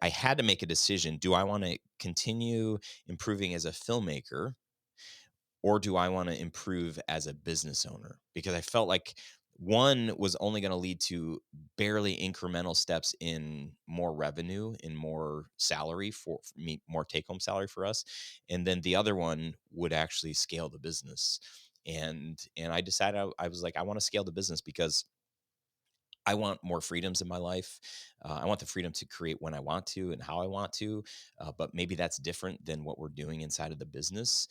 I had to make a decision. Do I want to continue improving as a filmmaker, or do I want to improve as a business owner? Because I felt like one was only going to lead to barely incremental steps in more revenue, in more salary for me, more take home salary for us. And then the other one would actually scale the business. And I decided I was like, I want to scale the business because I want more freedoms in my life. I want the freedom to create when I want to and how I want to. But maybe that's different than what we're doing inside of the business.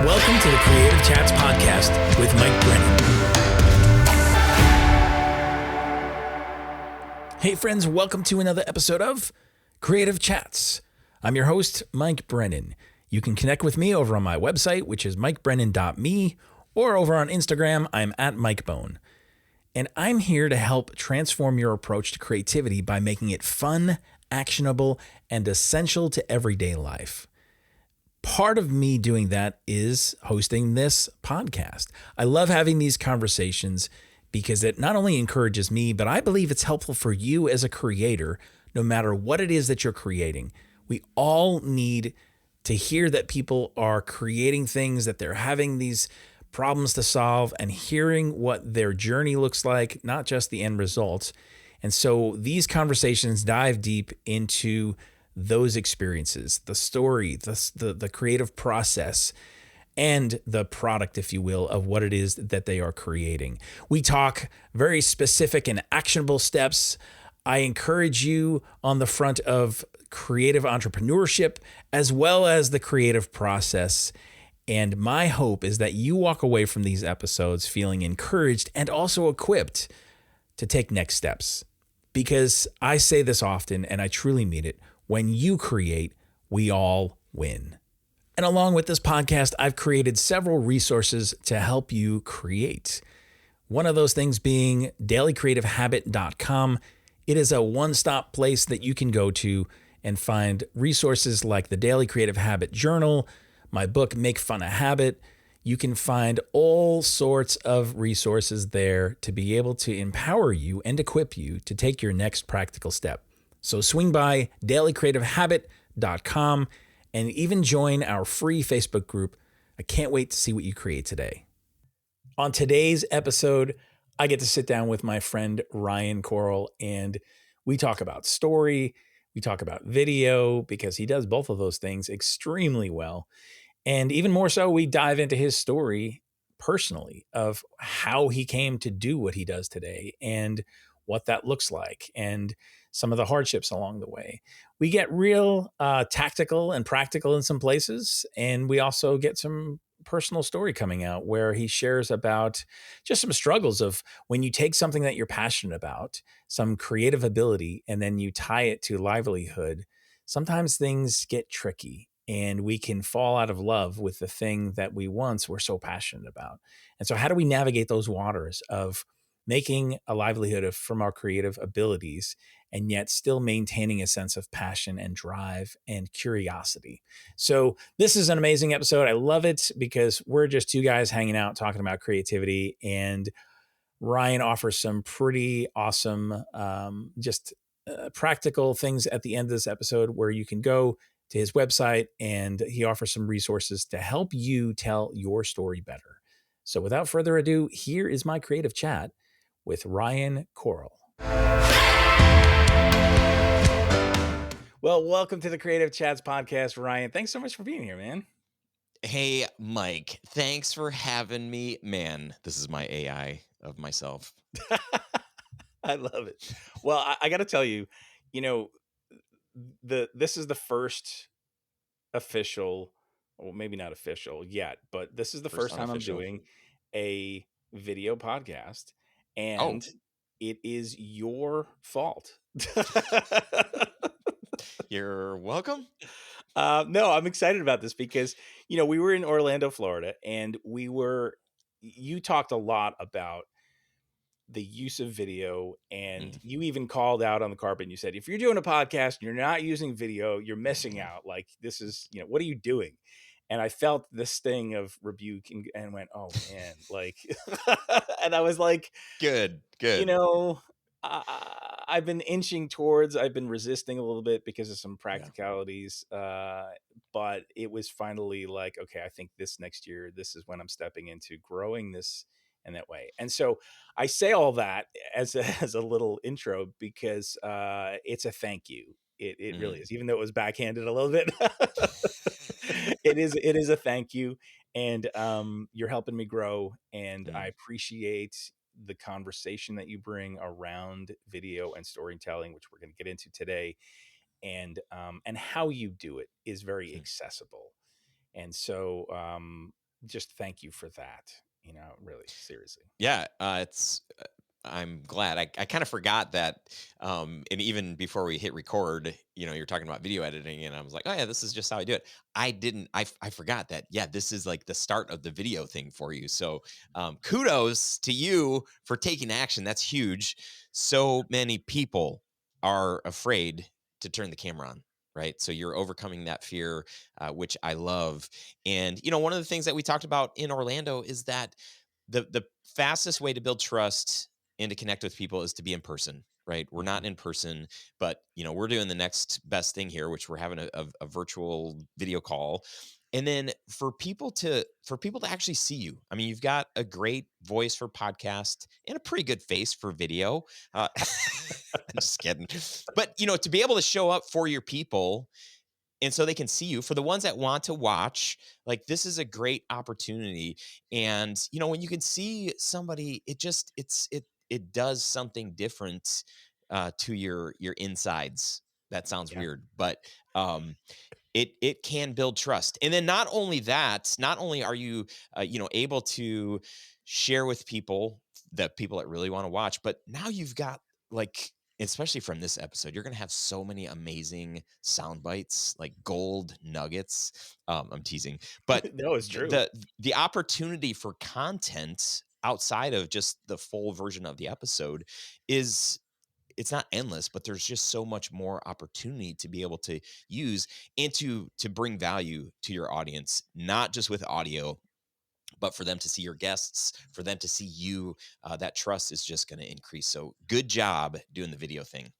Welcome to the Creative Chats podcast with Mike Brennan. Hey friends, welcome to another episode of Creative Chats. I'm your host, Mike Brennan. You can connect with me over on my website, which is mikebrennan.me, or over on Instagram, I'm at MikeBone. And I'm here to help transform your approach to creativity by making it fun, actionable, and essential to everyday life. Part of me doing that is hosting this podcast. I love having these conversations because it not only encourages me, but I believe it's helpful for you as a creator, no matter what it is that you're creating. We all need to hear that people are creating things, that they're having these problems to solve, and hearing what their journey looks like, not just the end results. And so these conversations dive deep into those experiences, the story, the creative process, and the product, if you will, of what it is that they are creating. We talk very specific and actionable steps. I encourage you on the front of creative entrepreneurship as well as the creative process. And my hope is that you walk away from these episodes feeling encouraged and also equipped to take next steps. Because I say this often, and I truly mean it, when you create, we all win. And along with this podcast, I've created several resources to help you create. One of those things being dailycreativehabit.com. It is a one-stop place that you can go to and find resources like the Daily Creative Habit Journal, my book, Make Fun a Habit. You can find all sorts of resources there to be able to empower you and equip you to take your next practical step. So swing by dailycreativehabit.com and even join our free Facebook group. I can't wait to see what you create today. On today's episode, I get to sit down with my friend Ryan Koral, and we talk about story, we talk about video, because he does both of those things extremely well. And even more so, we dive into his story personally of how he came to do what he does today and what that looks like, and some of the hardships along the way. We get real tactical and practical in some places, and we also get some personal story coming out where he shares about just some struggles of when you take something that you're passionate about, some creative ability, and then you tie it to livelihood. Sometimes things get tricky, and we can fall out of love with the thing that we once were so passionate about. And so how do we navigate those waters of making a livelihood from our creative abilities and yet still maintaining a sense of passion and drive and curiosity? So this is an amazing episode. I love it because we're just two guys hanging out talking about creativity, and Ryan offers some pretty awesome, practical things at the end of this episode where you can go to his website and he offers some resources to help you tell your story better. So without further ado, here is my creative chat with Ryan Koral. Well, welcome to the Creative Chats podcast, Ryan. Thanks so much for being here, man. Hey, Mike, thanks for having me. Man, this is my AI of myself. I love it. Well, I got to tell you, this is the first official, well, maybe not official yet, but this is the first time unofficial. I'm doing a video podcast, and it is your fault. You're welcome. No, I'm excited about this because, we were in Orlando, Florida, and you talked a lot about the use of video, and you even called out on the carpet and you said, if you're doing a podcast and you're not using video, you're missing out. Like, this is, what are you doing? And I felt this sting of rebuke and went, oh man, like, and I was like, Good. I've been inching towards. I've been resisting a little bit because of some Yeah. practicalities, but it was finally like, okay, I think this next year, this is when I'm stepping into growing this in that way. And so I say all that as a, as a little intro because it's a thank you. It really Mm. is, even though it was backhanded a little bit. It is a thank you, and you're helping me grow, and I Mm. appreciate the conversation that you bring around video and storytelling, which we're going to get into today, and how you do it is very Mm. accessible, and so just thank you for that. You know, really, seriously. Yeah, it's I'm glad. I kind of forgot that, and even before we hit record, you're talking about video editing, and I was like, oh yeah, this is just how I do it. I didn't. I forgot that. Yeah, this is like the start of the video thing for you. So, kudos to you for taking action. That's huge. So many people are afraid to turn the camera on. Right. So you're overcoming that fear, which I love. And, one of the things that we talked about in Orlando is that the fastest way to build trust and to connect with people is to be in person, right? We're not Mhm. in person, but we're doing the next best thing here, which we're having a virtual video call. And then for people to actually see you. I mean, you've got a great voice for podcast and a pretty good face for video. I'm just kidding. But to be able to show up for your people and so they can see you. For the ones that want to watch, like, this is a great opportunity. And when you can see somebody, it does something different to your insides. That sounds Yeah. weird, but it can build trust. And then not only that, not only are you able to share with people that really want to watch, but now you've got, like, especially from this episode, you're going to have so many amazing sound bites, like gold nuggets. I'm teasing, but No, it's the, true. the opportunity for content outside of just the full version of the episode is, it's not endless, but there's just so much more opportunity to be able to use and to bring value to your audience, not just with audio, but for them to see your guests, for them to see you. That trust is just going to increase. So good job doing the video thing.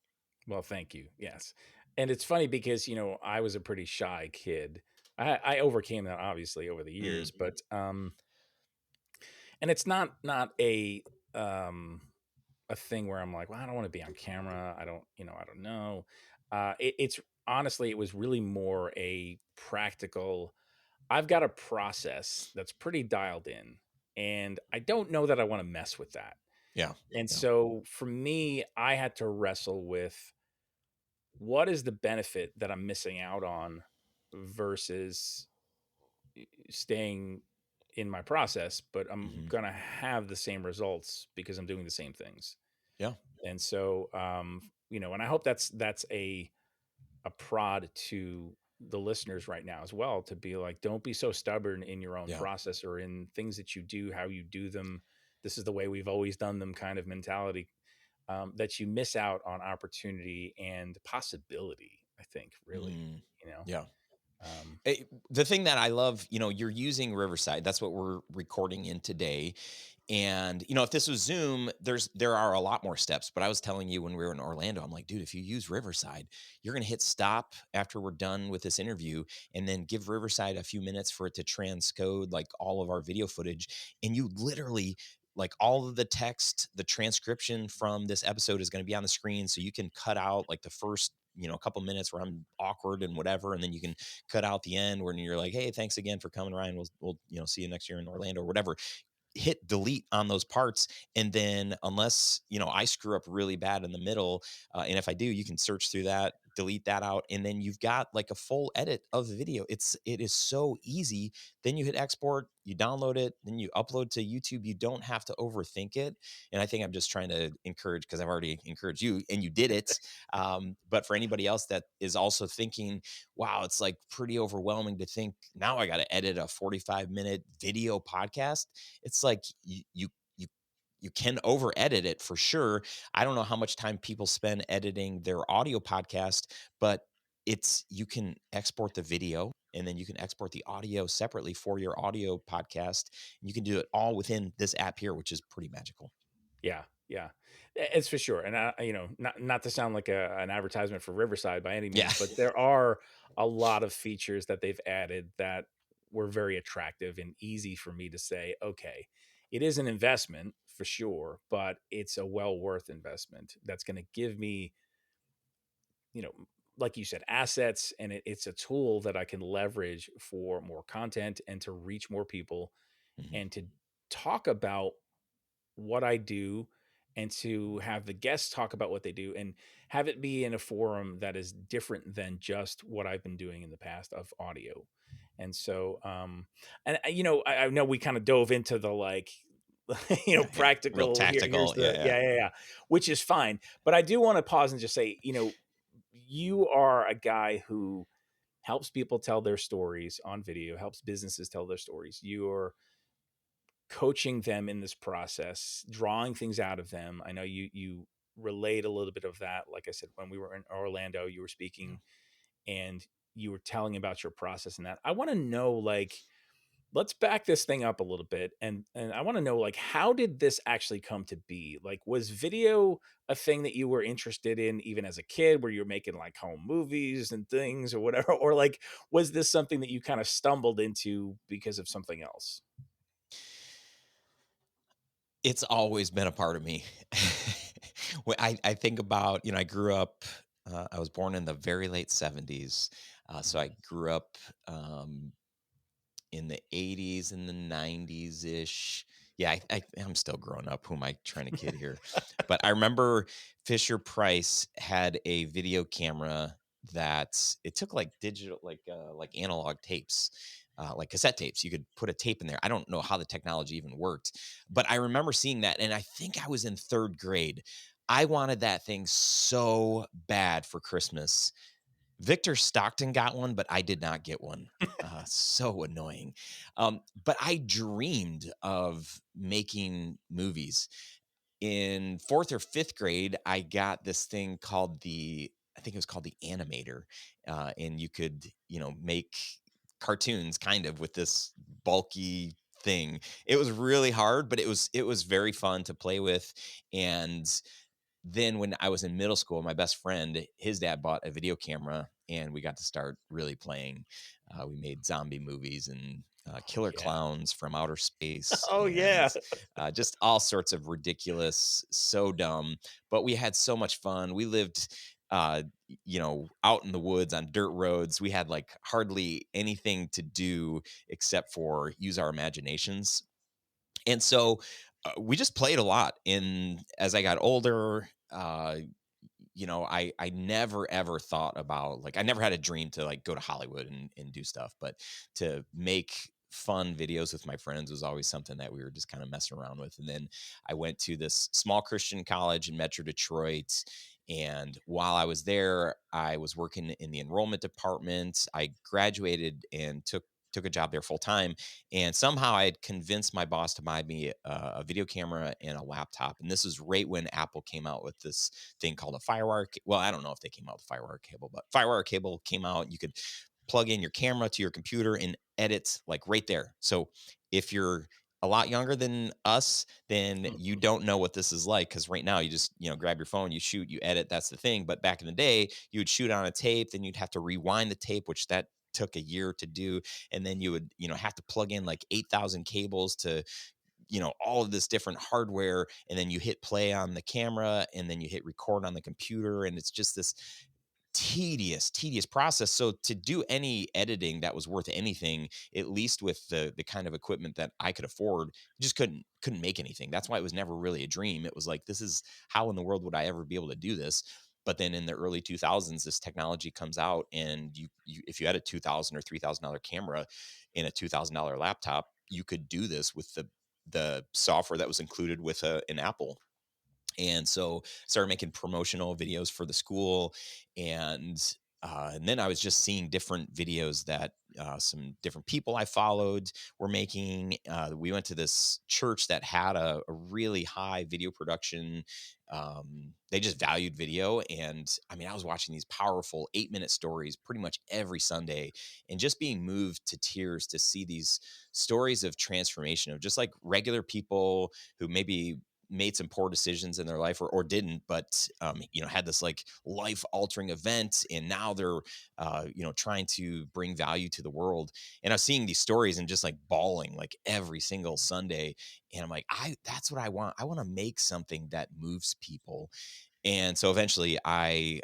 Well, thank you. Yes. And it's funny because, I was a pretty shy kid. I overcame that obviously over the years, Mm, but and it's not um a thing where I'm like, well, I don't want to be on camera. I don't know. It's honestly, it was really more a practical. I've got a process that's pretty dialed in, and I don't know that I want to mess with that. yeah, And yeah. so for me, I had to wrestle with what is the benefit that I'm missing out on versus staying in my process, but I'm Hmm. going to have the same results because I'm doing the same things. Yeah, And so, and I hope that's a prod to the listeners right now as well, to be like, don't be so stubborn in your own yeah. process or in things that you do, how you do them. This is the way we've always done them kind of mentality, that you miss out on opportunity and possibility, I think, really, Mm, you know. yeah. Um, The thing that I love, you're using Riverside. That's what we're recording in today. And if this was Zoom, there are a lot more steps. But I was telling you when we were in Orlando, I'm like, dude, if you use Riverside, you're gonna hit stop after we're done with this interview, and then give Riverside a few minutes for it to transcode like all of our video footage, and you literally, like, all of the text, the transcription from this episode is going to be on the screen, so you can cut out like the first couple minutes where I'm awkward and whatever, and then you can cut out the end when you're like, hey, thanks again for coming, Ryan. We'll see you next year in Orlando or whatever. Hit delete on those parts, and then unless I screw up really bad in the middle, and if I do, you can search through that, delete that out, and then you've got like a full edit of the video. It is so easy. Then you hit export, you download it, then you upload to YouTube. You don't have to overthink it. And I think I'm just trying to encourage, because I've already encouraged you and you did it, but for anybody else that is also thinking, wow, it's like pretty overwhelming to think, now I got to edit a 45-minute video podcast. It's like you can over edit it for sure. I don't know how much time people spend editing their audio podcast, but you can export the video, and then you can export the audio separately for your audio podcast. And you can do it all within this app here, which is pretty magical. yeah. Yeah, it's for sure. And not to sound like an advertisement for Riverside by any Yeah. means, but there are a lot of features that they've added that were very attractive and easy for me to say, okay, it is an investment for sure, but it's a well worth investment that's going to give me, you know, like you said, assets, and it's a tool that I can leverage for more content and to reach more people Mhm. and to talk about what I do and to have the guests talk about what they do and have it be in a forum that is different than just what I've been doing in the past of audio. And so, I know we kind of dove into the like, Yeah, yeah. Real practical here's tactical. Yeah, the, yeah. yeah, which is fine. But I do want to pause and just say, you are a guy who helps people tell their stories on video, helps businesses tell their stories. You're coaching them in this process, drawing things out of them. I know you relayed a little bit of that. Like I said, when we were in Orlando, you were Yeah. speaking and you were telling about your process and that. I want to know, like, let's back this thing up a little bit, and I want to know, like, how did this actually come to be? Like, was video a thing that you were interested in even as a kid, where you're making like home movies and things or whatever, or like was this something that you kind of stumbled into because of something else? It's always been a part of me. When I think about, I grew up, I was born in the very late 70s. So I Mhm. grew up um, in the 80s and the 90s ish. Yeah, I'm still growing up. Who am I trying to kid here? But I remember Fisher Price had a video camera that it took like digital, like analog tapes, like cassette tapes. You could put a tape in there. I don't know how the technology even worked, but I remember seeing that, and I think I was in third grade. I wanted that thing so bad for Christmas. Victor Stockton got one, but I did not get one. So annoying. But I dreamed of making movies. In fourth or fifth grade, I got this thing called I think it was called the Animator. And you could, make cartoons kind of with this bulky thing. It was really hard, but it was very fun to play with. And then when I was in middle school, my best friend, his dad bought a video camera and we got to start really playing. We made zombie movies and Oh killer yeah. clowns from outer space Oh and yeah. just all sorts of ridiculous, so dumb. But we had so much fun. We lived, out in the woods on dirt roads. We had like hardly anything to do except for use our imaginations. And so we just played a lot. And as I got older, I never ever thought about, like, I never had a dream to like go to Hollywood and do stuff, but to make fun videos with my friends was always something that we were just kind of messing around with. And then I went to this small Christian college in Metro Detroit. And while I was there, I was working in the enrollment department. I graduated and took a job there full time, and somehow I had convinced my boss to buy me a video camera and a laptop. And this was right when Apple came out with this thing called a Firewire. Well, I don't know if they came out with Firewire cable, but Firewire cable came out. You could plug in your camera to your computer and edit like right there. So if you're a lot younger than us, then you Mhm. don't know what this is like, because right now you just grab your phone, you shoot, you edit. That's the thing. But back in the day, you would shoot on a tape, then you'd have to rewind the tape, which that took a year to do, and then you would have to plug in like 8,000 cables to all of this different hardware, and then you hit play on the camera, and then you hit record on the computer, and it's just this tedious process. So to do any editing that was worth anything, at least with the kind of equipment that I could afford, just couldn't make anything. That's why it was never really a dream. It was like, this is, how in the world would I ever be able to do this? But then in the early 2000s, this technology comes out, and you if you had a $2,000 or $3,000 camera in a $2,000 laptop, you could do this with the software that was included with an Apple. And so started making promotional videos for the school. And then I was just seeing different videos that some different people I followed were making. We went to this church that had a really high video production. They just valued video. And I mean, I was watching these powerful 8-minute stories pretty much every Sunday, and just being moved to tears to see these stories of transformation of just like regular people who maybe made some poor decisions in their life, or didn't, but had this like life altering event, and now they're trying to bring value to the world. And I was seeing these stories and just like bawling like every single Sunday. And I'm like, that's what I want. I want to make something that moves people. And so eventually I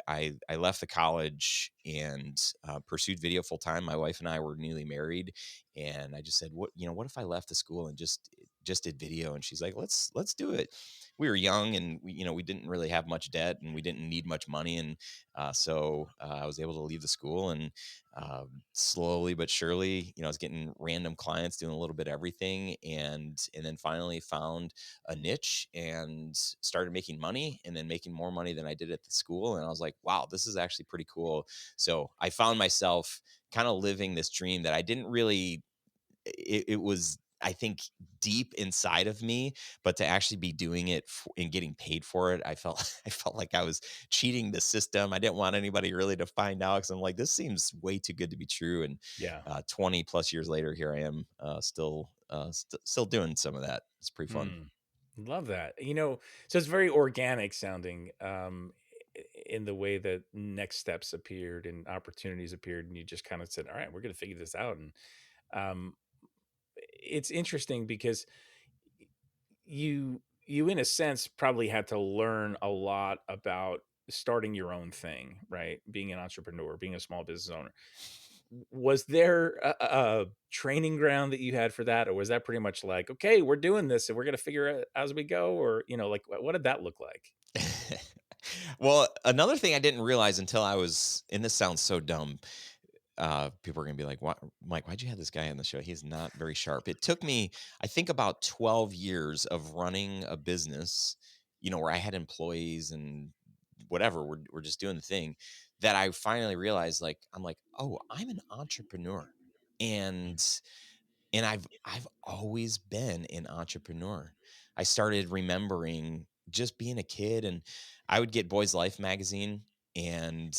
left the college and pursued video full time. My wife and I were newly married, and I just said, what if I left the school and just did video? And she's like, let's do it. We were young, and we didn't really have much debt, and we didn't need much money. And so I was able to leave the school, and slowly but surely, I was getting random clients, doing a little bit of everything, and then finally found a niche and started making money, and then making more money than I did at the school. And I was like, wow, this is actually pretty cool. So I found myself kind of living this dream that I didn't really, it was, I think, deep inside of me, but to actually be doing it and getting paid for it, I felt I felt like I was cheating the system. I didn't want anybody really to find out, because I'm like, this seems way too good to be true. And Yeah. 20 plus years later, here I am, still doing some of that. It's pretty fun. Hmm. Love that. So it's very organic sounding, in the way that next steps appeared and opportunities appeared, and you just kind of said, "All right, we're going to figure this out." And um, it's interesting because you in a sense probably had to learn a lot about starting your own thing, right? Being an entrepreneur, being a small business owner. Was there a training ground that you had for that, or was that pretty much like, okay, we're doing this and we're going to figure it as we go, or like what did that look like? Well, another thing I didn't realize until I was, and this sounds so dumb, people are gonna be like, "What, Mike? Why'd you have this guy on the show? He's not very sharp." It took me, I think, about 12 years of running a business, where I had employees and whatever. We're just doing the thing, that I finally realized, like, I'm like, oh, I'm an entrepreneur, and I've always been an entrepreneur. I started remembering just being a kid, and I would get Boys Life magazine, and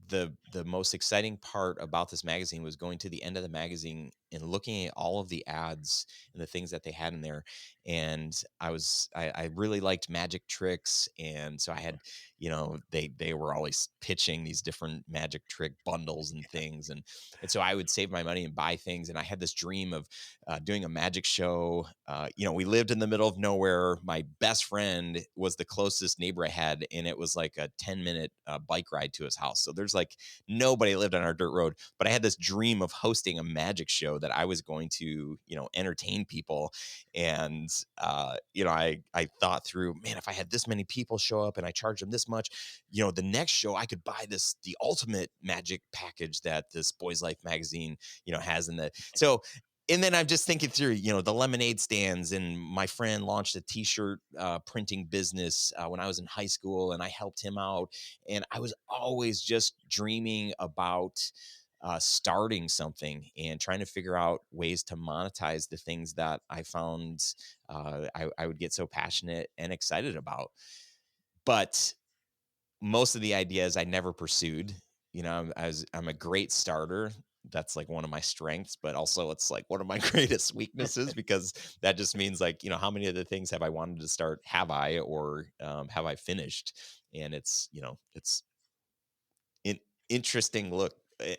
the most exciting part about this magazine was going to the end of the magazine and looking at all of the ads and the things that they had in there. And I really liked magic tricks, and so I had, they were always pitching these different magic trick bundles and things, and so I would save my money and buy things. And I had this dream of doing a magic show. We lived in the middle of nowhere. My best friend was the closest neighbor I had, and it was like a 10-minute bike ride to his house. So there's like nobody lived on our dirt road. But I had this dream of hosting a magic show that I was going to, entertain people. And I thought through, man, if I had this many people show up and I charged them this much, the next show I could buy the ultimate magic package that this Boys Life magazine, has in the so. And then I'm just thinking through, the lemonade stands, and my friend launched a t-shirt printing business when I was in high school, and I helped him out. And I was always just dreaming about starting something and trying to figure out ways to monetize the things that I found I would get so passionate and excited about. But most of the ideas I never pursued. I'm a great starter. That's like one of my strengths, but also it's like one of my greatest weaknesses, because that just means, like, how many of the things have I wanted to start? Have I, or have I finished? And it's an interesting look.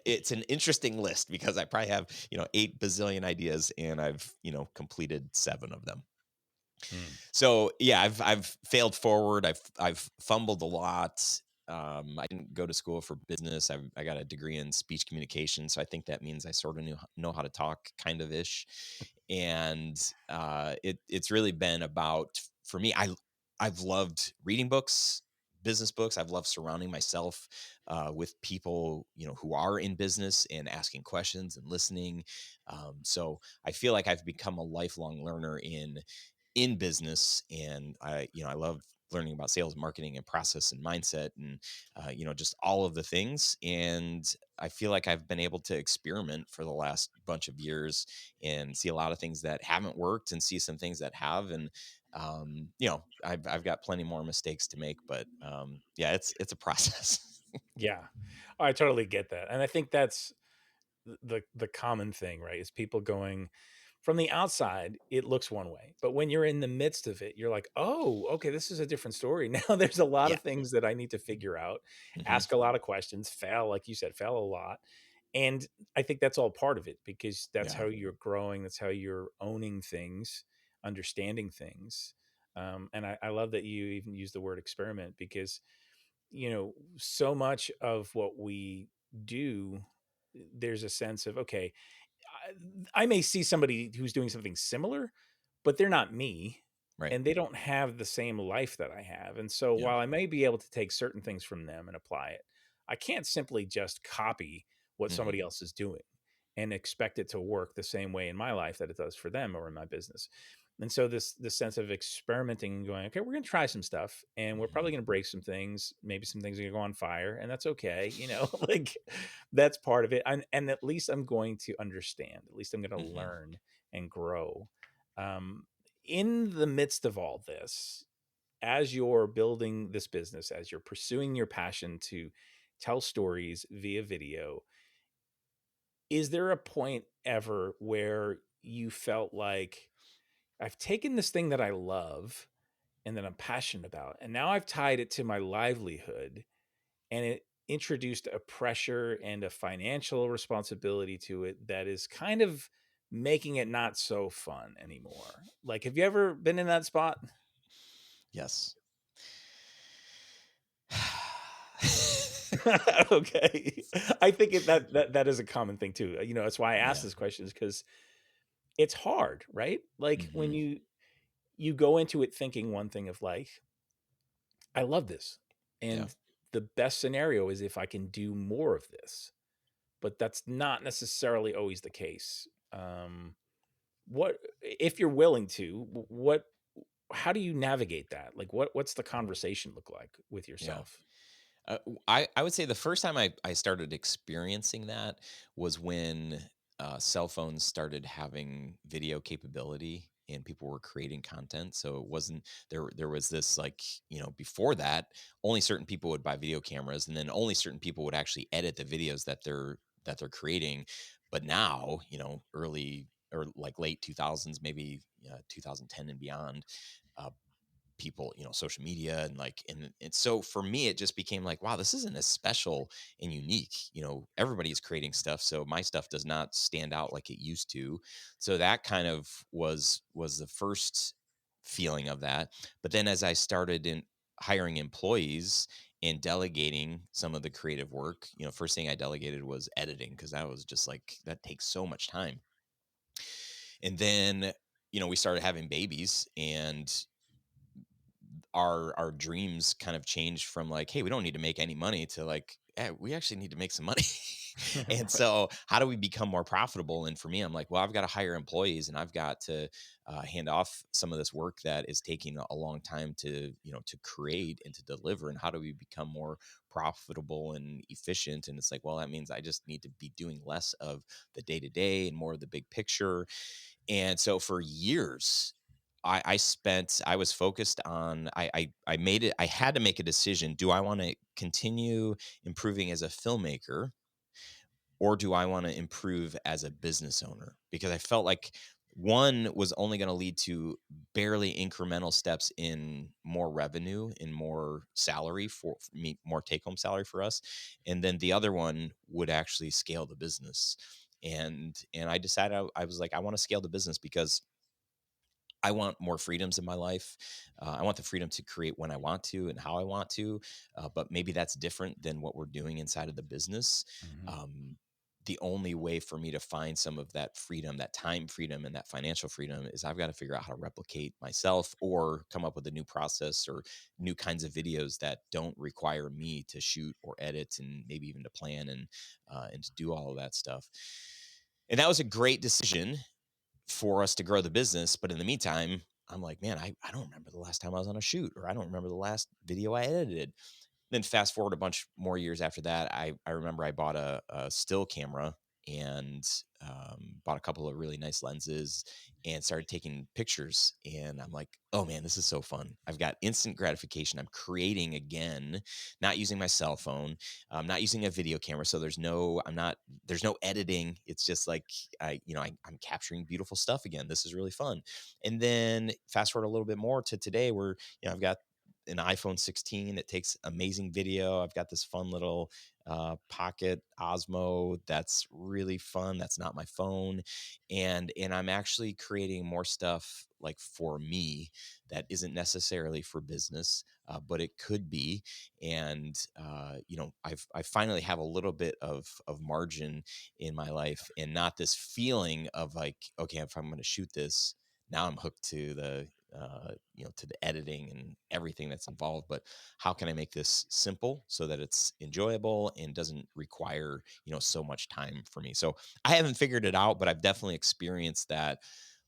It's an interesting list, because I probably have, 8 bazillion ideas, and I've, completed 7 of them. Hmm. So yeah, I've failed forward. I've fumbled a lot. I didn't go to school for business. I got a degree in speech communication, so I think that means I sort of know how to talk, kind of ish. And it's really been about, for me. I've loved reading books, business books. I've loved surrounding myself with people, who are in business, and asking questions and listening. So I feel like I've become a lifelong learner in business. And I love learning about sales, marketing, and process, and mindset, and just all of the things. And I feel like I've been able to experiment for the last bunch of years, and see a lot of things that haven't worked, and see some things that have. And I've got plenty more mistakes to make, but yeah, it's a process. Yeah. I totally get that. And I think that's the common thing, right? Is people going, from the outside, it looks one way, but when you're in the midst of it, you're like, "Oh, okay, this is a different story." Now there's a lot Yeah. of things that I need to figure out, Mhm. ask a lot of questions, fail, like you said, fail a lot, and I think that's all part of it because that's Yeah. how you're growing, that's how you're owning things, understanding things, and I love that you even use the word experiment because, so much of what we do, there's a sense of, okay, I may see somebody who's doing something similar, but they're not me Right. and they don't have the same life that I have. And so Yeah. while I may be able to take certain things from them and apply it, I can't simply just copy what Mhm. somebody else is doing and expect it to work the same way in my life that it does for them or in my business. And so this sense of experimenting and going, okay, we're going to try some stuff and we're probably Mhm. going to break some things. Maybe some things are going to go on fire, and that's okay. Like that's part of it. And at least I'm going to understand. At least I'm going to Mhm. learn and grow. Um, in the midst of all this, as you're building this business, as you're pursuing your passion to tell stories via video, is there a point ever where you felt like I've taken this thing that I love and that I'm passionate about, and now I've tied it to my livelihood, and it introduced a pressure and a financial responsibility to it that is kind of making it not so fun anymore? Like, have you ever been in that spot? Yes. Okay. I think that is a common thing too. That's why I ask Yeah. this question is because it's hard, right? Like when Mhm. you go into it thinking one thing of like, I love this. Yeah. And the best scenario is if I can do more of this, but that's not necessarily always the case. What if you're willing to, what how do you navigate that? Like what's the conversation look like with Yeah. yourself? I would say the first time I started experiencing that was when cell phones started having video capability and people were creating content. So it wasn't there was this like, before that, only certain people would buy video cameras and then only certain people would actually edit the videos that they're creating. But now, early or like late 2000s, maybe 2010 and beyond, uh, people, social media and like and so for me it just became like, wow, this isn't as special and unique. Everybody's creating stuff, so my stuff does not stand out like it used to. So that kind of was the first feeling of that. But then as I started in hiring employees and delegating some of the creative work, first thing I delegated was editing because that was just like that takes so much time. And then we started having babies, and our dreams kind of changed from like, hey, we don't need to make any money to like, yeah, we actually need to make some money. And Right. so how do we become more profitable? And for me, I'm like, well, I've got to hire employees and I've got to hand off some of this work that is taking a long time to to create and to deliver. And how do we become more profitable and efficient? And it's like, well, that means I just need to be doing less of the day to day and more of the big picture. And so for years, I was focused on I made it I had to make a decision. Do I want to continue improving as a filmmaker, or do I want to improve as a business owner? Because I felt like one was only going to lead to barely incremental steps in more revenue and more salary for me, more take home salary for us. And then the other one would actually scale the business. And I decided I was like, I want to scale the business because I want more freedoms in my life. I want the freedom to create when I want to and how I want to, but maybe that's different than what we're doing inside of the business. Mhm. Um, the only way for me to find some of that freedom, that time freedom, and that financial freedom is I've got to figure out how to replicate myself or come up with a new process or new kinds of videos that don't require me to shoot or edit and maybe even to plan and to do all of that stuff. And that was a great decision for us to grow the business. But in the meantime, I'm like, man, I don't remember the last time I was on a shoot, or I don't remember the last video I edited. Then fast forward a bunch more years after that, I remember I bought a still camera and bought a couple of really nice lenses and started taking pictures. And I'm like, oh man, this is so fun. I've got instant gratification. I'm creating again, not using my cell phone, not using a video camera. So there's no editing. It's just like, I'm capturing beautiful stuff again. This is really fun. And then fast forward a little bit more to today where, I've got an iPhone 16 that takes amazing video. I've got this fun little Pocket Osmo that's really fun. That's not my phone, and I'm actually creating more stuff like for me that isn't necessarily for business, but it could be. And I finally have a little bit of margin in my life, and not this feeling of like, okay, if I'm going to shoot this, now I'm hooked to to the editing and everything that's involved. But how can I make this simple so that it's enjoyable and doesn't require, so much time for me? So I haven't figured it out, but I've definitely experienced that.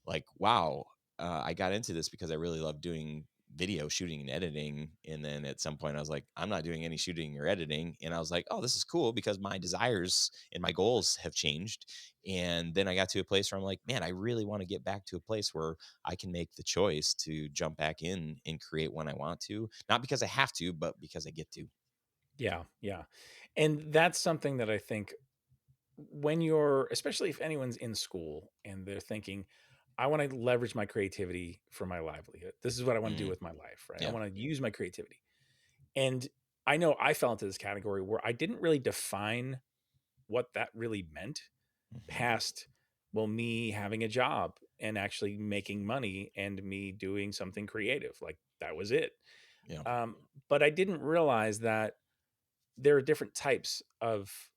Like, wow, I got into this because I really love doing video shooting and editing. And then at some point I was like, I'm not doing any shooting or editing. And I was like, oh, this is cool because my desires and my goals have changed. And then I got to a place where I'm like, man, I really want to get back to a place where I can make the choice to jump back in and create when I want to, not because I have to, but because I get to. Yeah, yeah. And that's something that I think when you're, especially if anyone's in school and they're thinking, I want to leverage my creativity for my livelihood. This is what I want to do Mm, with my life, right? I yeah. want to use my creativity. And I know I fell into this category where I didn't really define what that really meant Hmm. past, well, me having a job and actually making money and me doing something creative. Like that was it. Yeah. Um, but I didn't realize that there are different types of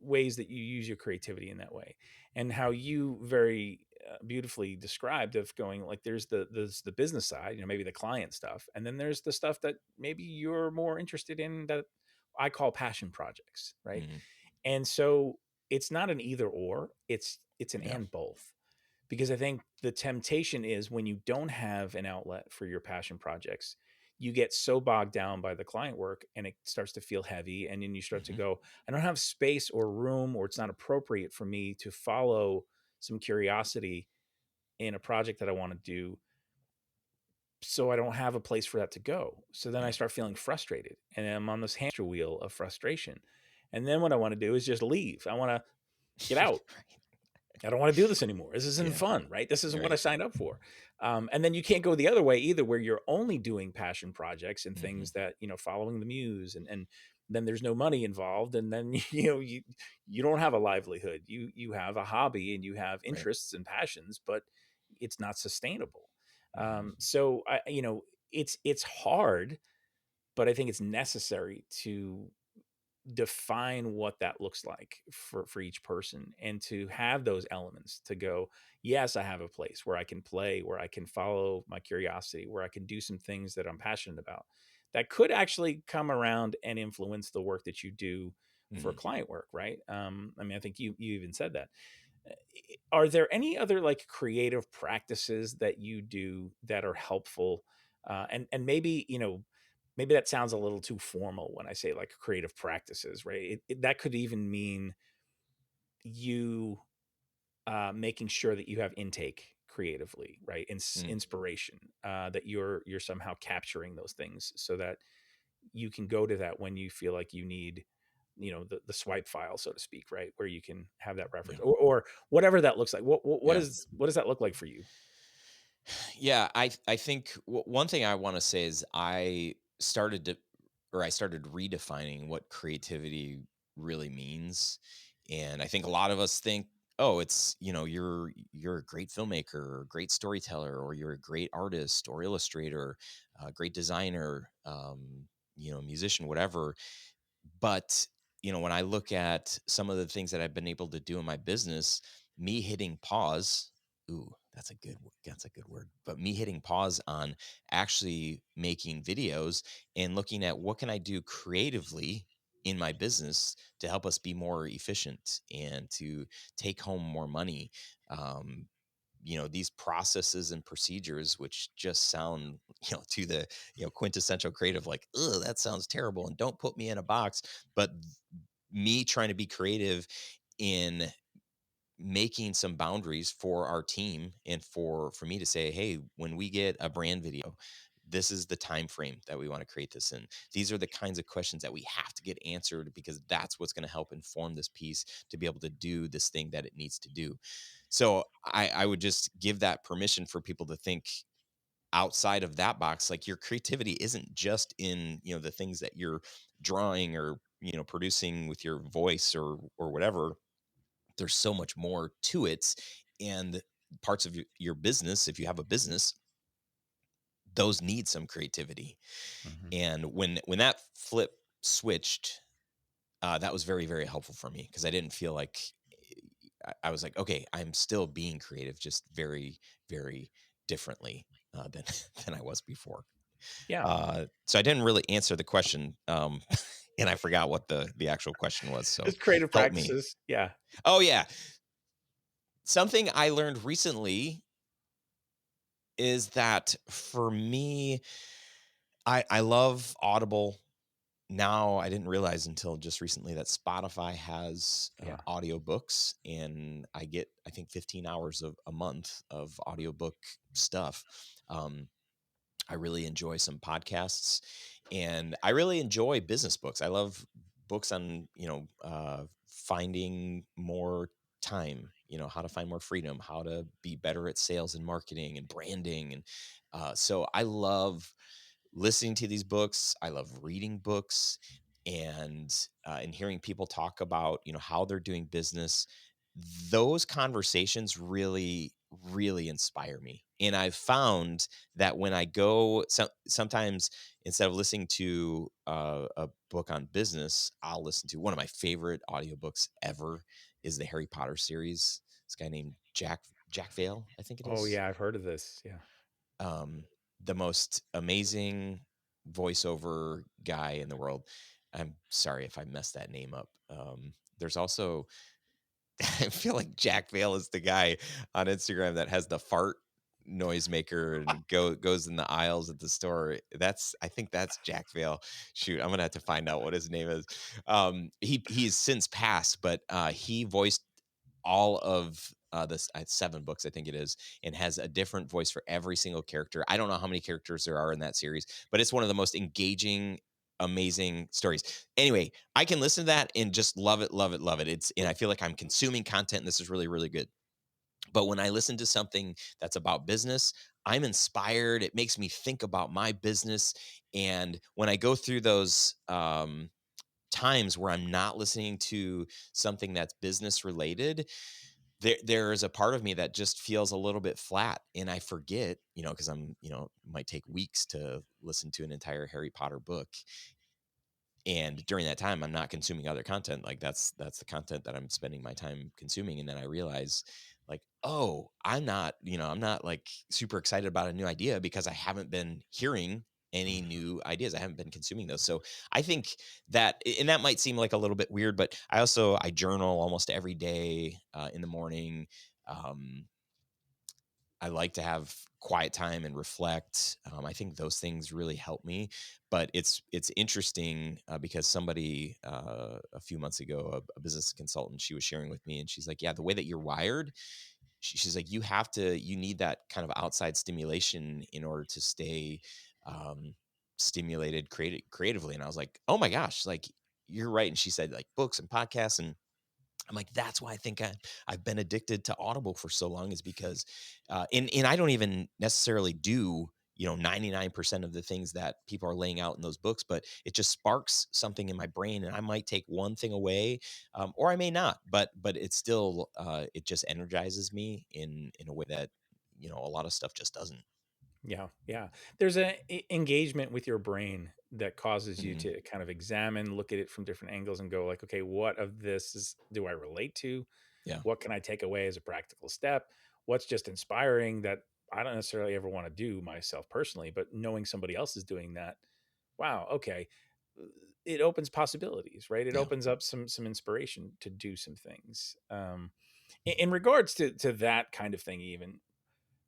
ways that you use your creativity in that way, and how you very beautifully described of going like there's the business side, maybe the client stuff, and then there's the stuff that maybe you're more interested in that I call passion projects, right? Hmm. And so it's not an either or, it's an Yeah. and both. Because I think the temptation is when you don't have an outlet for your passion projects, you get so bogged down by the client work and it starts to feel heavy. And then you start to Hmm. go, I don't have space or room, or it's not appropriate for me to follow some curiosity in a project that I want to do. So I don't have a place for that to go. So then I Yeah. start feeling frustrated and I'm on this hamster wheel of frustration. And then what I want to do is just leave. I want to get out. Right. I don't want to do this anymore. This isn't Yeah. fun, right? This isn't what I Right. signed up for. And then you can't go the other way either, where you're only doing passion projects and Hmm. things that, following the muse, and then there's no money involved. And then, you don't have a livelihood. You have a hobby and you have Right. interests and passions, but it's not sustainable. Hmm. So it's hard, but I think it's necessary to define what that looks like for each person, and to have those elements to go, yes, I have a place where I can play, where I can follow my curiosity, where I can do some things that I'm passionate about that could actually come around and influence the work that you do for Hmm. client work, right? I mean, I think you even said that. Are there any other like creative practices that you do that are helpful? And maybe, maybe that sounds a little too formal when I say like creative practices, right? That could even mean you making sure that you have intake creatively, right? Mm. Inspiration, that you're somehow capturing those things so that you can go to that when you feel like you need, the swipe file, so to speak, right, where you can have that reference, Yeah. or whatever that looks like. What Yeah. is what does that look like for you? Yeah, I think one thing I want to say is I started redefining what creativity really means. And I think a lot of us think, oh, it's, you're a great filmmaker or a great storyteller, or you're a great artist or illustrator, a great designer, musician, whatever. But, when I look at some of the things that I've been able to do in my business, me hitting pause, ooh, that's a good word. But me hitting pause on actually making videos and looking at what can I do creatively in my business to help us be more efficient and to take home more money. Um, these processes and procedures, which just sound, to the, quintessential creative, like, oh, that sounds terrible and don't put me in a box. But me trying to be creative in making some boundaries for our team and for me to say, hey, when we get a brand video, this is the time frame that we want to create this in. These are the kinds of questions that we have to get answered, because that's what's going to help inform this piece to be able to do this thing that it needs to do. So I would just give that permission for people to think outside of that box. Like, your creativity isn't just in, the things that you're drawing or, producing with your voice or whatever. There's so much more to it. And parts of your business, if you have a business, those need some creativity. Mhm. And when that flip switched, that was very, very helpful for me, because I didn't feel like I was like, okay, I'm still being creative, just very, very differently than than I was before. Yeah. So I didn't really answer the question, and I forgot what the actual question was. So Just creative help me. practices. Yeah. Oh yeah, something I learned recently is that for me, I love Audible. Now, I didn't realize until just recently that Spotify has Yeah. audiobooks, and I get, I think, 15 hours of a month of audiobook stuff. Um, I really enjoy some podcasts, and I really enjoy business books. I love books on, finding more time, how to find more freedom, how to be better at sales and marketing and branding. And so I love listening to these books. I love reading books, and hearing people talk about, how they're doing business. Those conversations really, really inspire me. And I've found that when I go, sometimes instead of listening to a book on business, I'll listen to one of my favorite audiobooks ever is the Harry Potter series. This guy named Jack Vale, I think it Oh is. yeah, I've heard of this. Yeah. um, the most amazing voiceover guy in the world. I'm sorry if I messed that name up. There's also, I feel like Jack Vale is the guy on Instagram that has the fart noisemaker and goes in the aisles at the store. I think that's Jack Vale. Shoot, I'm gonna have to find out what his name is. He's since passed, but he voiced all of this 7 books, I think it is, and has a different voice for every single character. I don't know how many characters there are in that series, but it's one of the most engaging, amazing stories. Anyway, I can listen to that and just love it, love it, love it. And I feel like I'm consuming content, and this is really, really good. But when I listen to something that's about business, I'm inspired. It makes me think about my business. And when I go through those times where I'm not listening to something that's business related, there is a part of me that just feels a little bit flat, and I forget, because I'm, it might take weeks to listen to an entire Harry Potter book. And during that time, I'm not consuming other content. Like, that's the content that I'm spending my time consuming. And then I realize, like, oh, I'm not like super excited about a new idea because I haven't been hearing any Mhm. new ideas. I haven't been consuming those. So I think that, and that might seem like a little bit weird, but I journal almost every day in the morning. Um, I like to have quiet time and reflect. I think those things really help me. But it's interesting, because somebody a few months ago, a business consultant, she was sharing with me, and she's like, "Yeah, the way that you're wired," she's like, you need that kind of outside stimulation in order to stay stimulated creatively." And I was like, "Oh my gosh, like, you're right." And she said, like, books and podcasts, and I'm like, that's why I think I've been addicted to Audible for so long, is because, and I don't even necessarily do, 99% of the things that people are laying out in those books, but it just sparks something in my brain, and I might take one thing away, or I may not, but it still, it just energizes me in a way that, a lot of stuff just doesn't. Yeah, yeah. There's a engagement with your brain that causes you Hmm. to kind of examine, look at it from different angles, and go like, okay, what of this do I relate to? Yeah. What can I take away as a practical step? What's just inspiring that I don't necessarily ever want to do myself personally, but knowing somebody else is doing that, wow, okay, it opens possibilities, right? It Yeah. opens up some inspiration to do some things. In regards to that kind of thing, even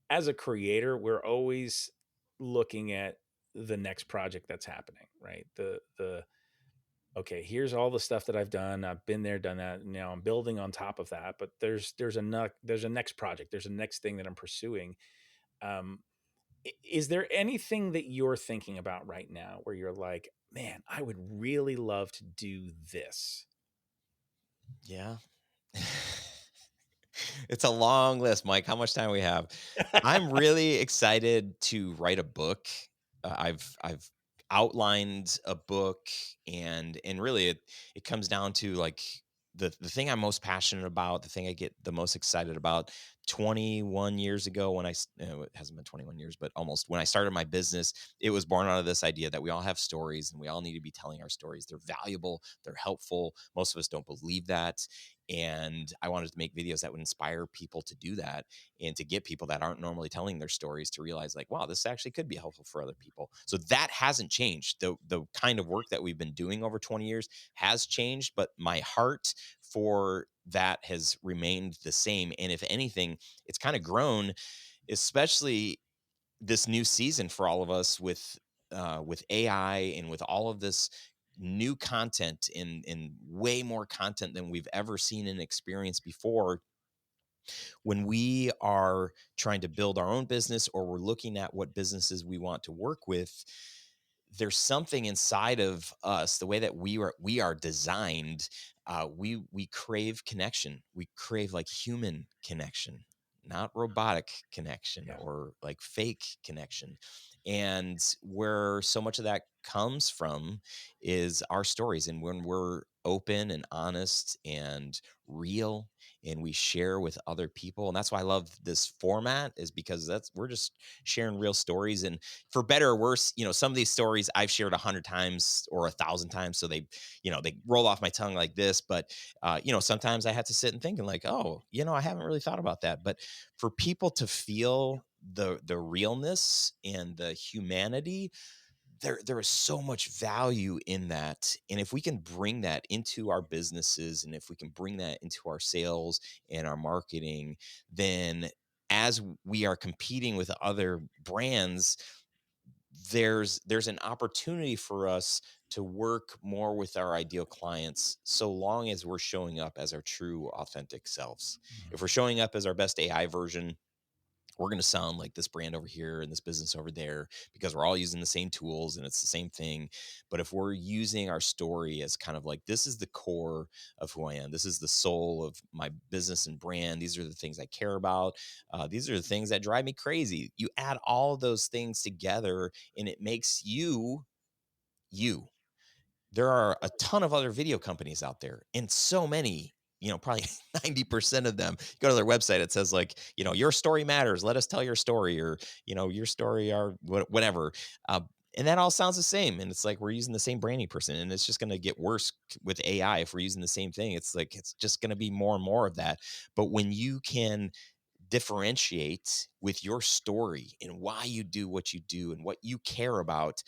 as a creator, we're always looking at the next project that's happening, right? The okay, here's all the stuff that I've done. I've been there, done that. Now I'm building on top of that. But there's a next project. There's a next thing that I'm pursuing. Um, is there anything that you're thinking about right now where you're like, man, I would really love to do this? Yeah. It's a long list, Mike. How much time we have? I'm really excited to write a book. I've outlined a book, and really it comes down to like the thing I'm most passionate about, the thing I get the most excited about. 21 years ago, it hasn't been 21 years, but almost, when I started my business, it was born out of this idea that we all have stories and we all need to be telling our stories. They're valuable, they're helpful. Most of us don't believe that, and I wanted to make videos that would inspire people to do that, and to get people that aren't normally telling their stories to realize, like, wow, this actually could be helpful for other people. So that hasn't changed. The kind of work that we've been doing over 20 years has changed, but my heart for that has remained the same. And if anything, it's kind of grown, especially this new season for all of us with AI and with all of this new content, and way more content than we've ever seen and experienced before. When we are trying to build our own business, or we're looking at what businesses we want to work with, there's something inside of us, the way that we are designed. We crave connection. We crave like human connection, not robotic connection Yeah. or like fake connection. And where so much of that comes from is our stories. And when we're open and honest and real, and we share with other people, and that's why I love this format, is because that's we're just sharing real stories. And for better or worse, some of these stories I've shared 100 times or 1,000 times, so they roll off my tongue like this. But sometimes I have to sit and think, and like, oh, I haven't really thought about that. But for people to feel the realness and the humanity, there is so much value in that. And if we can bring that into our businesses, and if we can bring that into our sales and our marketing, then as we are competing with other brands, there's an opportunity for us to work more with our ideal clients, so long as we're showing up as our true authentic selves. If we're Mhm. showing up as our best AI version, we're going to sound like this brand over here and this business over there, because we're all using the same tools and it's the same thing. But if we're using our story as kind of like, this is the core of who I am, this is the soul of my business and brand, these are the things I care about, these are the things that drive me crazy, you add all of those things together, and it makes you. There are a ton of other video companies out there, and so many, probably 90% of them, you go to their website, it says like, your story matters, let us tell your story, or your story, or whatever. uh, and that all sounds the same, and it's like we're using the same branding person, and it's just going to get worse with AI. If we're using the same thing, it's like it's just going to be more and more of that. But when you can differentiate with your story and why you do what you do and what you care about,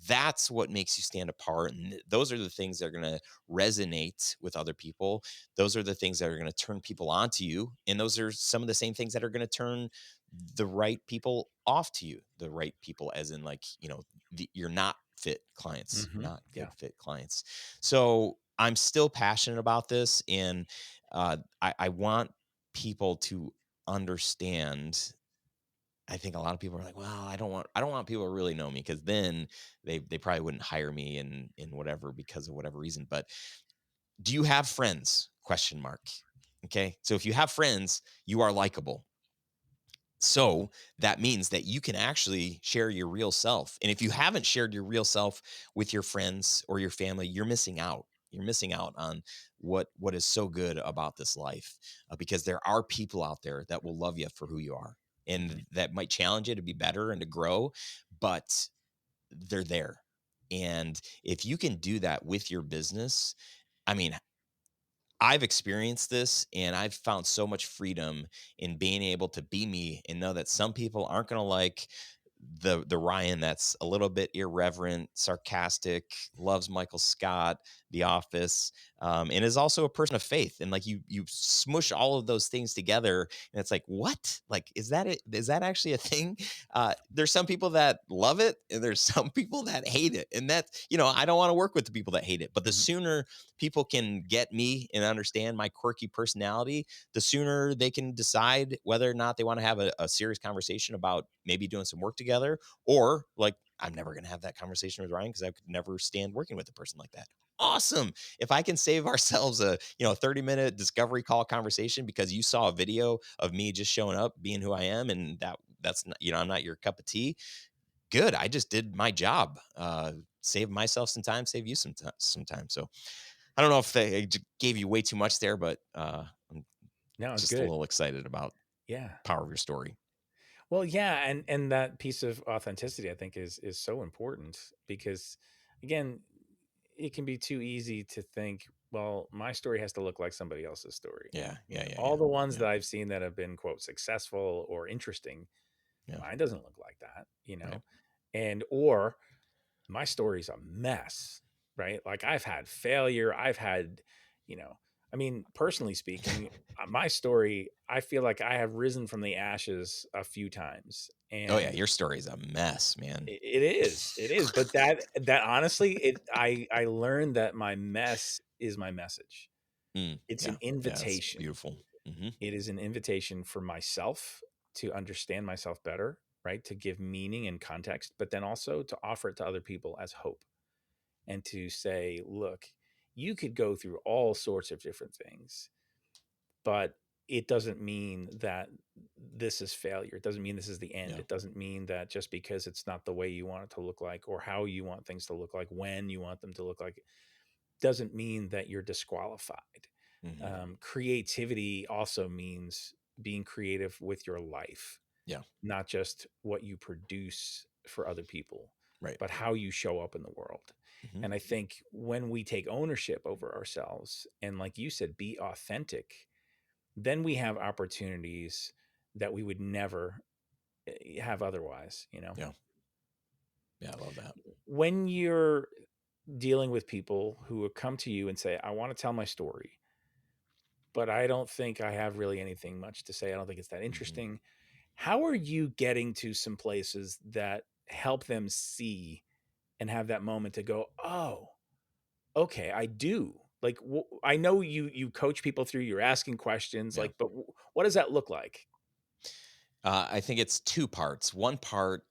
that's what makes you stand apart. And those are the things that are going to resonate with other people. Those are the things that are going to turn people onto you. And those are some of the same things that are going to turn the right people off to you. The right people, as in, like, you're not fit clients, Mhm. not Yeah. good fit clients. So I'm still passionate about this. And I want people to understand. I think a lot of people are like, well, I don't want people to really know me, because then they probably wouldn't hire me in whatever, because of whatever reason. But do you have friends? Question mark. Okay. So if you have friends, you are likable. So that means that you can actually share your real self. And if you haven't shared your real self with your friends or your family, you're missing out. You're missing out on what is so good about this life, because there are people out there that will love you for who you are, Mhm. and that might challenge you to be better and to grow, but they're there. And if you can do that with your business, I mean, I've experienced this, and I've found so much freedom in being able to be me, and know that some people aren't going to like the Ryan that's a little bit irreverent, sarcastic, loves Michael Scott, The Office, and is also a person of faith. And like you smush all of those things together, and it's like, what? Like, is that it? Is that actually a thing? There's some people that love it, and there's some people that hate it. And that, I don't want to work with the people that hate it. But the Mhm. sooner people can get me and understand my quirky personality, the sooner they can decide whether or not they want to have a serious conversation about maybe doing some work together, or like, I'm never going to have that conversation with Ryan because I could never stand working with a person like that. Awesome. If I can save ourselves a 30-minute discovery call conversation because you saw a video of me just showing up, being who I am, and that's not, I'm not your cup of tea. Good. I just did my job. Save myself some time, save you some time. So I don't know if they gave you way too much there, but I'm No, it's just a good. little excited about Yeah. power of your story. Well, yeah, and that piece of authenticity I think is so important because again, it can be too easy to think, well, my story has to look like somebody else's story. Yeah, You yeah, know, yeah, all yeah, the ones yeah, that I've seen that have been quote successful or interesting, yeah. mine doesn't look like that, Right. and or my story's a mess, right? Like I've had failure, I've had, you know, I mean, personally speaking, my story, I feel like I have risen from the ashes a few times, Oh yeah, and your story's a mess, man. it is, but that honestly, I learned that my mess is my message. It's Yeah, an yeah, it's invitation. beautiful. Hmm. It is an invitation for myself to understand myself better, right? To give meaning and context, but then also to offer it to other people as hope and to say, look, you could go through all sorts of different things, but it doesn't mean that this is failure. It doesn't mean this is the end. Yeah. It doesn't mean that just because it's not the way you want it to look like or how you want things to look like, when you want them to look like, doesn't mean that you're disqualified. Hmm. Creativity also means being creative with your life, Yeah. not just what you produce for other people, Right. but how you show up in the world. Hmm. And I think when we take ownership over ourselves and, like you said, be authentic, then we have opportunities that we would never have otherwise. Yeah. Yeah, I love that. When you're dealing with people who will come to you and say, I want to tell my story, but I don't think I have really anything much to say. I don't think it's that Hmm. interesting. How are you getting to some places that help them see and have that moment to go, oh, okay, I do. Like, I know you coach people through. You're asking questions, Yeah. like, but what does that look like? I think it's two parts. One part,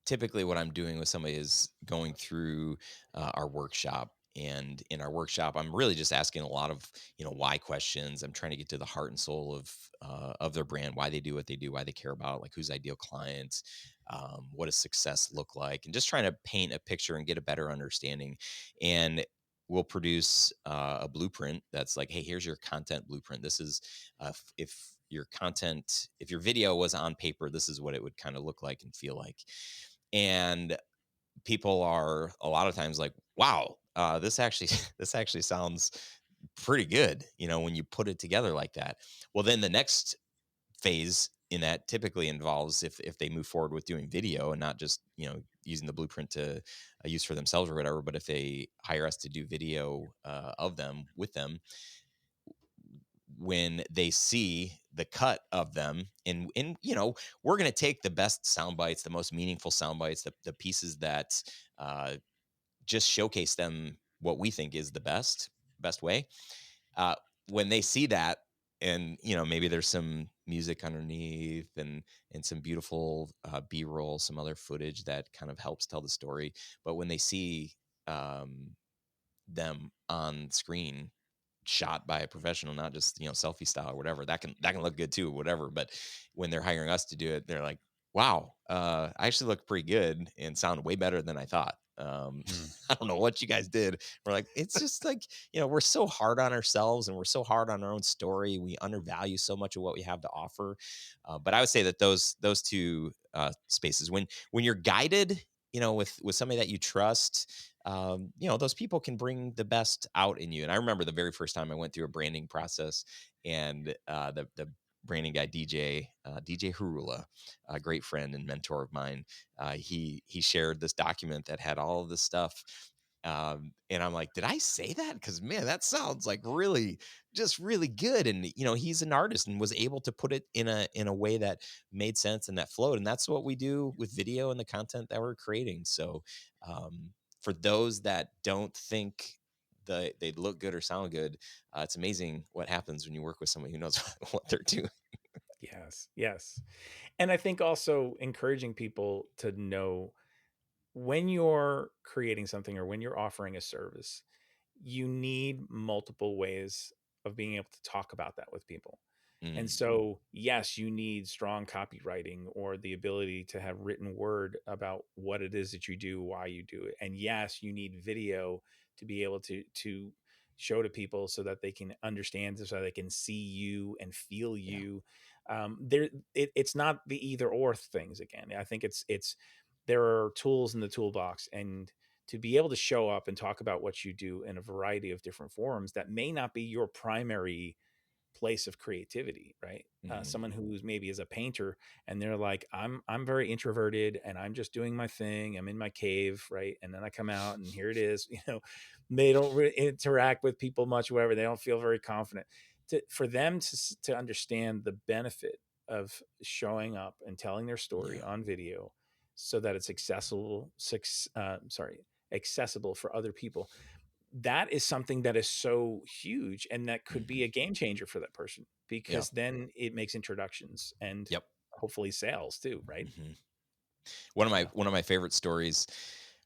typically what I'm doing with somebody is going through our workshop. And in our workshop, I'm really just asking a lot of why questions. I'm trying to get to the heart and soul of their brand, why they do what they do, why they care about it, like who's ideal clients, what does success look like, and just trying to paint a picture and get a better understanding. And we'll produce a blueprint that's like, hey, here's your content blueprint. This is if your content, if your video was on paper, this is what it would kind of look like and feel like. And people are a lot of times like, wow, this actually this actually sounds pretty good, when you put it together like that. Well, then the next phase in that typically involves, if they move forward with doing video and not just using the blueprint to use for themselves or whatever, but if they hire us to do video of them with them, when they see the cut of them, and we're going to take the best sound bites, the most meaningful sound bites, the pieces that just showcase them what we think is the best way. uh, when they see that, and maybe there's some music underneath, and some beautiful b-roll, some other footage that kind of helps tell the story. But when they see um, them on screen, shot by a professional, not just selfie style or whatever, that can look good too, whatever. But when they're hiring us to do it, they're like, wow, I actually look pretty good and sound way better than I thought. Hmm. I don't know what you guys did. We're like, it's just like, we're so hard on ourselves, and we're so hard on our own story. We undervalue so much of what we have to offer. But I would say that those two spaces, when you're guided, with somebody that you trust, those people can bring the best out in you. And I remember the very first time I went through a branding process, and branding guy, DJ Harula, a great friend and mentor of mine. He shared this document that had all of this stuff. And I'm like, did I say that? Because man, that sounds like really, just really good. And he's an artist and was able to put it in a way that made sense and that flowed. And that's what we do with video and the content that we're creating. So for those that don't think they look good or sound good, it's amazing what happens when you work with somebody who knows what they're doing. Yes, yes. And I think also encouraging people to know when you're creating something or when you're offering a service, you need multiple ways of being able to talk about that with people. And Mm, so, yes, you need strong copywriting or the ability to have written word about what it is that you do, why you do it. And yes, you need video to be able to show to people so that they can understand, so they can see you and feel yeah. you. It's not the either or things again. I think it's there are tools in the toolbox, and to be able to show up and talk about what you do in a variety of different forums that may not be your primary place of creativity, right? Mhm. Someone who's maybe is a painter and they're like, I'm very introverted and I'm just doing my thing. I'm in my cave, right? And then I come out and here it is. They don't interact with people much, whatever. They don't feel very confident. For them to understand the benefit of showing up and telling their story Yeah. on video, so that it's accessible for other people, that is something that is so huge and that could be Mhm. a game changer for that person, Yeah. because then it makes introductions and Yep. hopefully sales too, right? Mhm. One of my Yeah. one of my favorite stories,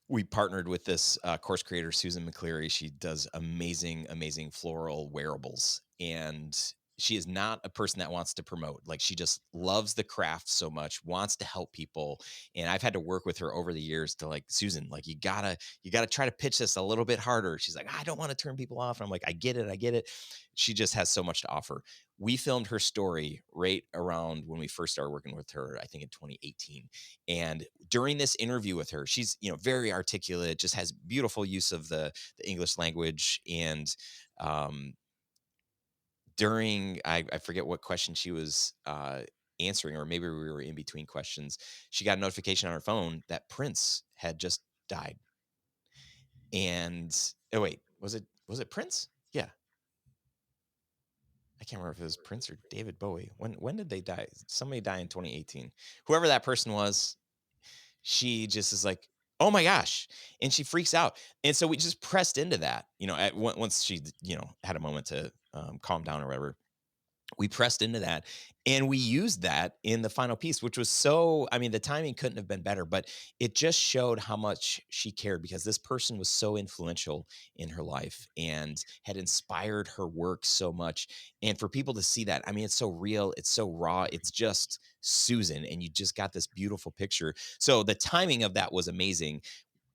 we partnered with this course creator, Susan McCleary. She does amazing floral wearables, and she is not a person that wants to promote. Like, she just loves the craft so much, wants to help people. And I've had to work with her over the years to, like, Susan, like, you gotta try to pitch this a little bit harder. She's like, I don't want to turn people off. And I'm like, I get it. She just has so much to offer. We filmed her story right around when we first started working with her, I think in 2018. And during this interview with her, she's very articulate, just has beautiful use of the English language. And um, during I forget what question she was answering, or maybe we were in between questions, she got a notification on her phone that Prince had just died. And oh wait, was it Prince? Yeah, I can't remember if it was Prince or David Bowie. When did they die? Somebody died in 2018. Whoever that person was, she just is like, "Oh my gosh," and she freaks out. And so we just pressed into that, once she, had a moment to calm down or whatever. We pressed into that, and we used that in the final piece, which was so, I mean, the timing couldn't have been better, but it just showed how much she cared, because this person was so influential in her life and had inspired her work so much. And for people to see that, I mean, it's so real, it's so raw, it's just Susan, and you just got this beautiful picture. So the timing of that was amazing.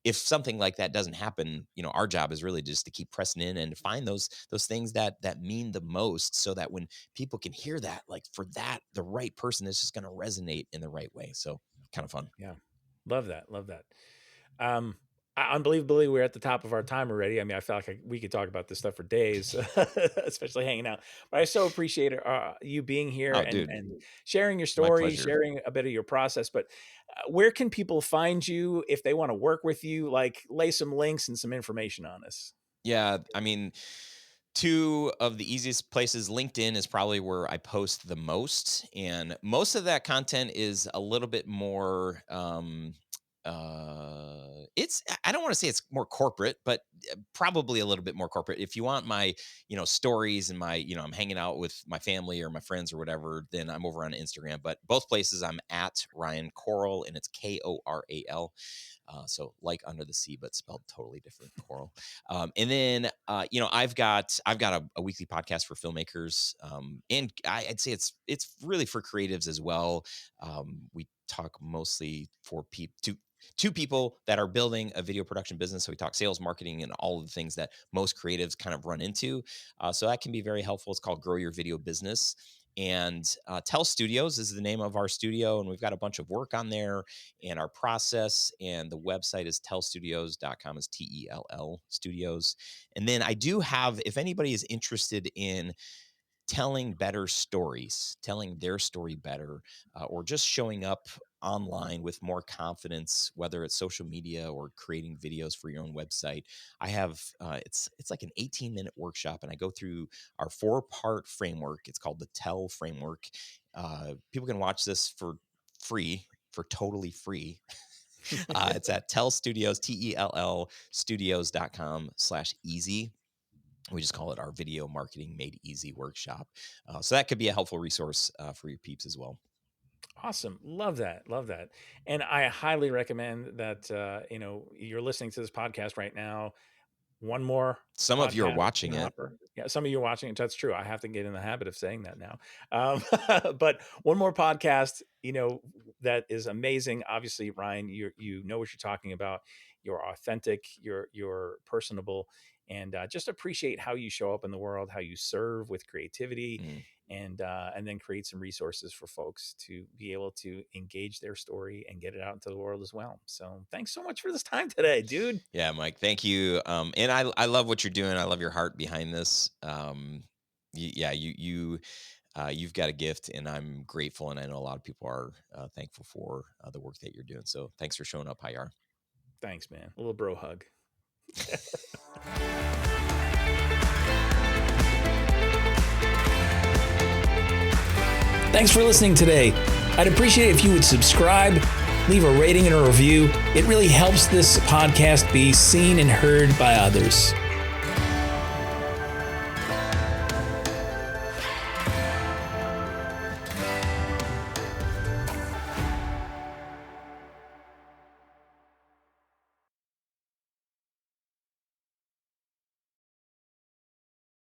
If something like that doesn't happen, our job is really just to keep pressing in and find those things that mean the most, so that when people can hear that, like, for that, the right person is just going to resonate in the right way. So kind of fun. Yeah. Love that. Love that. Um, Unbelievably, we're at the top of our time already. I mean, I feel like we could talk about this stuff for days, especially hanging out. But I so appreciate you being here Oh, and dude, sharing your my story, pleasure. sharing a bit of your process. But where can people find you if they want to work with you? Like, lay some links and some information on us. Yeah, I mean, two of the easiest places, LinkedIn is probably where I post the most, and most of that content is a little bit more it's, I don't want to say it's more corporate, but probably a little bit more corporate. If you want my, stories and my, I'm hanging out with my family or my friends or whatever, then I'm over on Instagram. But both places I'm at Ryan Koral, and it's Koral. So like under the sea, but spelled totally different, Coral. And then I've got a weekly podcast for filmmakers, and I'd say it's really for creatives as well. We talk mostly for people to two people that are building a video production business. So we talk sales, marketing, and all of the things that most creatives kind of run into. So that can be very helpful. It's called Grow Your Video Business. And Tel Studios is the name of our studio, and we've got a bunch of work on there and our process. And the website is tellstudios.com. Is TELL Studios. And then I do have, if anybody is interested in telling better stories, telling their story better, or just showing up online with more confidence, whether it's social media or creating videos for your own website. I have it's like an 18-minute workshop, and I go through our 4-part framework. It's called the Tel framework. People can watch this for free, for totally free. It's at Tel Studios, TELL studios.com/easy. We just call it our Video Marketing Made Easy workshop. So that could be a helpful resource for your peeps as well. Awesome. Love that. Love that. And I highly recommend that, you're listening to this podcast right now. One more Some of you are podcast in watching the it. hopper. Yeah, some of you are watching it. That's true. I have to get in the habit of saying that now. But one more podcast, that is amazing. Obviously, Ryan, you know what you're talking about. You're authentic. You're personable, and just appreciate how you show up in the world, how you serve with creativity, and then create some resources for folks to be able to engage their story and get it out into the world as well. So thanks so much for this time today, dude. Yeah, Mike, thank you. And I love what you're doing. I love your heart behind this. You've got a gift, and I'm grateful, and I know a lot of people are thankful for the work that you're doing. So thanks for showing up, IR. Thanks, man. A little bro hug. Thanks for listening today. I'd appreciate it if you would subscribe, leave a rating and a review. It really helps this podcast be seen and heard by others.